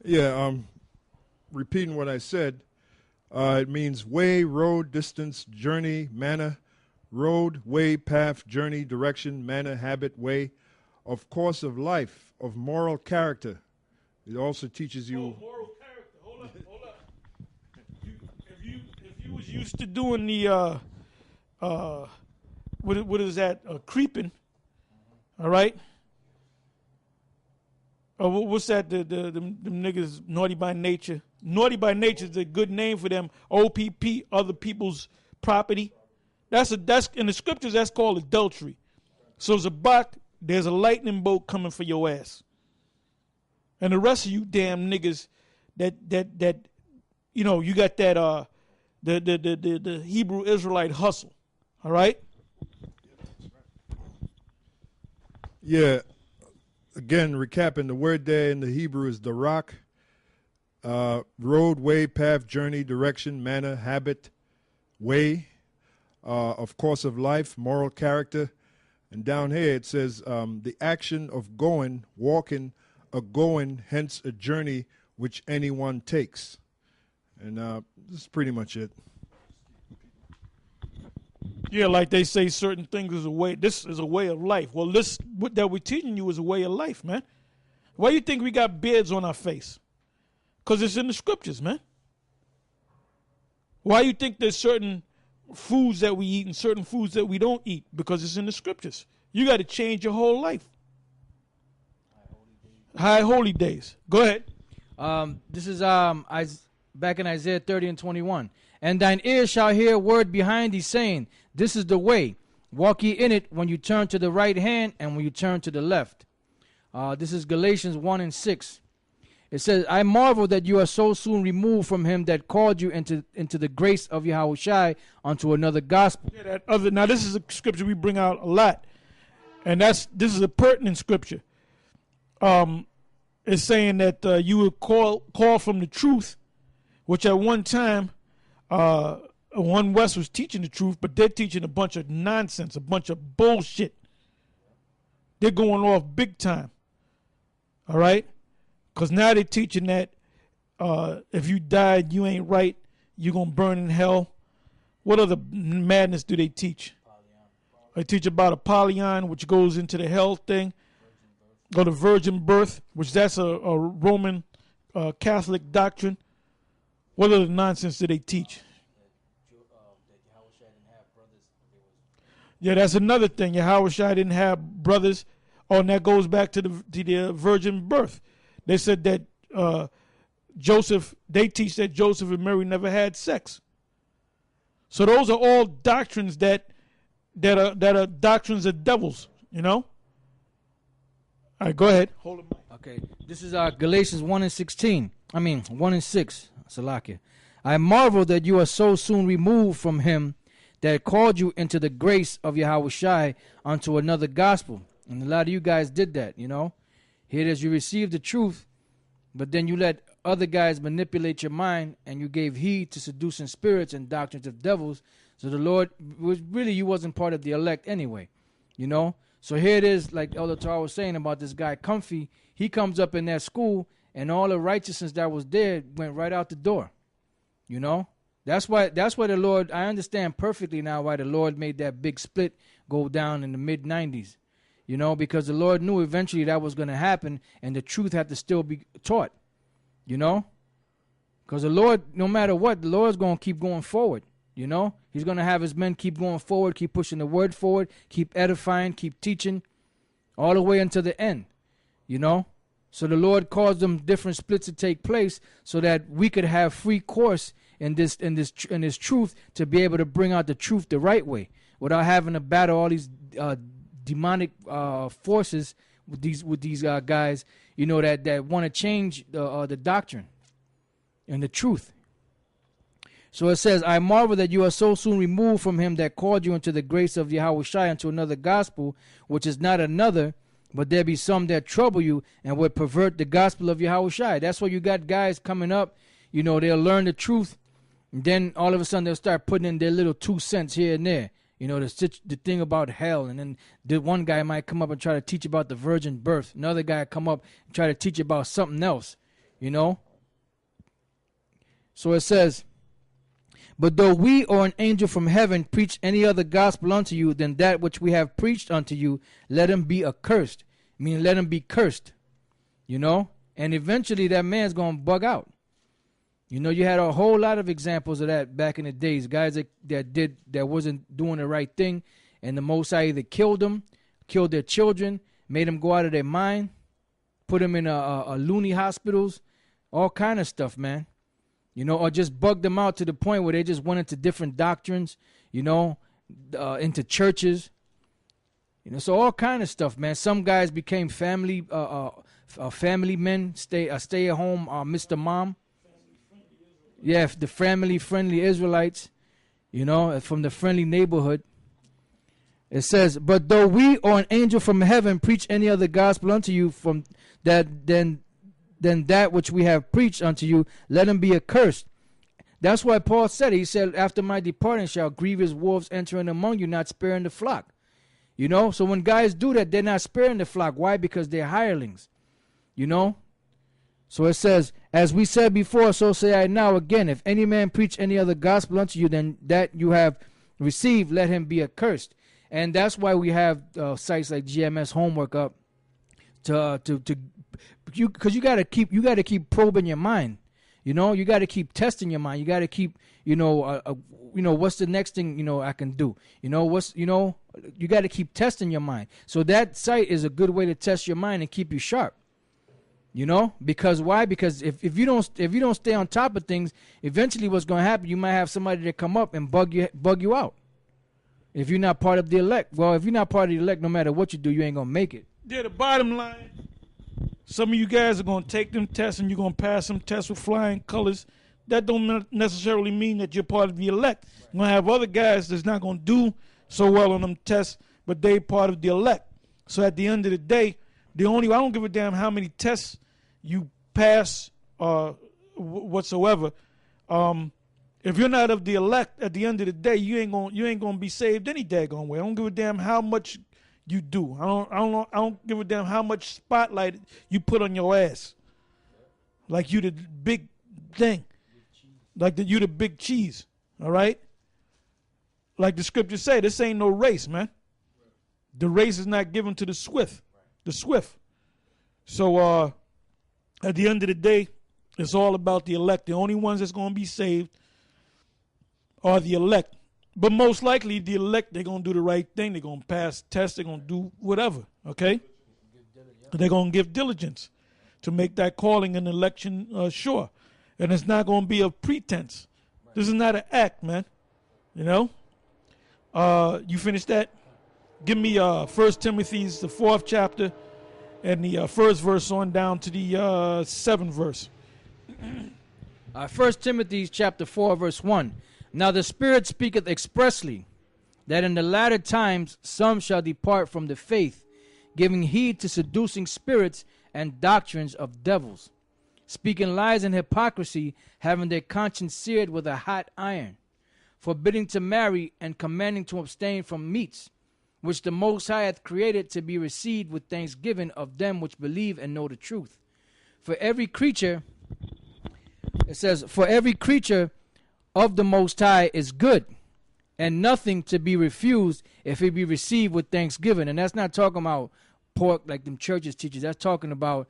Yeah, repeating what I said, it means way, road, distance, journey, manner, road, way, path, journey, direction, manner, habit, way, of course of life, of moral character. It also teaches you. Oh, moral character. Hold up. If you was used to doing the what is that? Creeping. All right. What's that? Them niggas naughty by nature. Naughty by nature is a good name for them. OPP, other people's property. That's in the scriptures. That's called adultery. So Zabak, there's a lightning bolt coming for your ass. And the rest of you damn niggas that you got that the Hebrew Israelite hustle. All right? Yeah. Again, recapping, the word there in the Hebrew is darak. Road, way, path, journey, direction, manner, habit, way, of course of life, moral character. And down here it says the action of going, walking, a going, hence a journey which anyone takes. And this is pretty much it. Yeah, like they say certain things is a way. This is a way of life. Well, this what that we're teaching you is a way of life, man. Why you think we got beards on our face? Because it's in the scriptures, man. Why you think there's certain foods that we eat and certain foods that we don't eat? Because it's in the scriptures. You got to change your whole life. High holy days. Go ahead. This is back in Isaiah 30 and 21. And thine ears shall hear a word behind thee, saying, This is the way. Walk ye in it when you turn to the right hand and when you turn to the left. This is Galatians 1 and 6. It says, I marvel that you are so soon removed from him that called you into the grace of Yahushai unto another gospel. Yeah, now, this is a scripture we bring out a lot. And this is a pertinent scripture. It's saying that you were called from the truth, which at one time, One West was teaching the truth, but they're teaching a bunch of nonsense, a bunch of bullshit. They're going off big time. All right? Because now they're teaching that if you died, you ain't right, you're going to burn in hell. What other madness do they teach? They teach about Apollyon, which goes into the hell thing. Or the virgin birth, which that's a Roman Catholic doctrine. What other nonsense do they teach? Yeah, that's another thing. Yahushua didn't have brothers. Oh, and that goes back to the virgin birth. They said that Joseph, they teach that Joseph and Mary never had sex. So those are all doctrines that are doctrines of devils, you know? All right, go ahead. Hold it. Okay, this is Galatians 1 and 16. 1 and 6. Salakia. I marvel that you are so soon removed from him that called you into the grace of Yahushai unto another gospel. And a lot of you guys did that, you know. Here it is, you received the truth, but then you let other guys manipulate your mind, and you gave heed to seducing spirits and doctrines of devils. So the Lord, you wasn't part of the elect anyway, you know. So here it is, like Elder Torah was saying about this guy, Comfy. He comes up in that school, and all the righteousness that was there went right out the door, you know. That's why the Lord, I understand perfectly now why the Lord made that big split go down in the mid-90s, you know, because the Lord knew eventually that was going to happen, and the truth had to still be taught, you know. Because the Lord, no matter what, the Lord's going to keep going forward, you know. He's going to have his men keep going forward, keep pushing the word forward, keep edifying, keep teaching, all the way until the end, you know. So the Lord caused them different splits to take place so that we could have free course in this truth to be able to bring out the truth the right way without having to battle all these demonic forces with these guys, you know, that want to change the doctrine and the truth. So it says, I marvel that you are so soon removed from him that called you into the grace of Yahushua unto another gospel, which is not another, but there be some that trouble you and would pervert the gospel of Yahushua. That's why you got guys coming up, you know, they'll learn the truth, and then all of a sudden they'll start putting in their little 2 cents here and there. You know, the thing about hell, and then the one guy might come up and try to teach about the virgin birth. Another guy come up and try to teach about something else. You know? So it says, but though we or an angel from heaven preach any other gospel unto you than that which we have preached unto you, let him be accursed. Meaning let him be cursed. You know? And eventually that man's going to bug out. You know, you had a whole lot of examples of that back in the days. Guys that wasn't doing the right thing, and the Most High either killed them, killed their children, made them go out of their mind, put them in a loony hospitals, all kind of stuff, man. You know, or just bugged them out to the point where they just went into different doctrines, you know, into churches. You know, so all kind of stuff, man. Some guys became family men, stay at home, Mr. Mom. Yeah, the family-friendly Israelites, you know, from the friendly neighborhood. It says, but though we or an angel from heaven preach any other gospel unto you from that than that which we have preached unto you, let him be accursed. That's why Paul said, he said, after my departing shall grievous wolves enter in among you, not sparing the flock. You know, so when guys do that, they're not sparing the flock. Why? Because they're hirelings. You know? So it says, as we said before, so say I now again, if any man preach any other gospel unto you than that you have received, let him be accursed. And that's why we have sites like GMS Homework up because you gotta keep probing your mind. You know, you gotta keep testing your mind. You gotta keep, what's the next thing I can do. You gotta keep testing your mind. So that site is a good way to test your mind and keep you sharp. You know, because why? Because if you don't stay on top of things, eventually what's going to happen? You might have somebody that come up and bug you out. If you're not part of the elect, well, if you're not part of the elect, no matter what you do, you ain't gonna make it. Yeah, the bottom line, some of you guys are gonna take them tests and you're gonna pass them tests with flying colors. That don't necessarily mean that you're part of the elect. You're gonna have other guys that's not gonna do so well on them tests, but they part of the elect. So at the end of the day, I don't give a damn how many tests you pass whatsoever. If you're not of the elect, at the end of the day, you ain't gonna be saved any daggone way. I don't give a damn how much you do. I don't give a damn how much spotlight you put on your ass. Like you the big thing. Like you the big cheese. All right? Like the scriptures say, this ain't no race, man. The race is not given to the swift. The swift. So at the end of the day, it's all about the elect. The only ones that's going to be saved are the elect. But most likely the elect, they're going to do the right thing. They're going to pass tests. They're going to do whatever, okay? They're going to give diligence to make that calling and election sure. And it's not going to be a pretense. This is not an act, man. You know? You finished that? Give me 1 Timothy's, the 4th chapter, and the first verse on down to the 7th verse. 1 Timothy chapter 4, verse 1. Now the Spirit speaketh expressly, that in the latter times some shall depart from the faith, giving heed to seducing spirits and doctrines of devils, speaking lies and hypocrisy, having their conscience seared with a hot iron, forbidding to marry and commanding to abstain from meats, which the Most High hath created to be received with thanksgiving of them which believe and know the truth. For every creature, it says, for every creature of the Most High is good, and nothing to be refused if it be received with thanksgiving. And that's not talking about pork like them churches teachers. That's talking about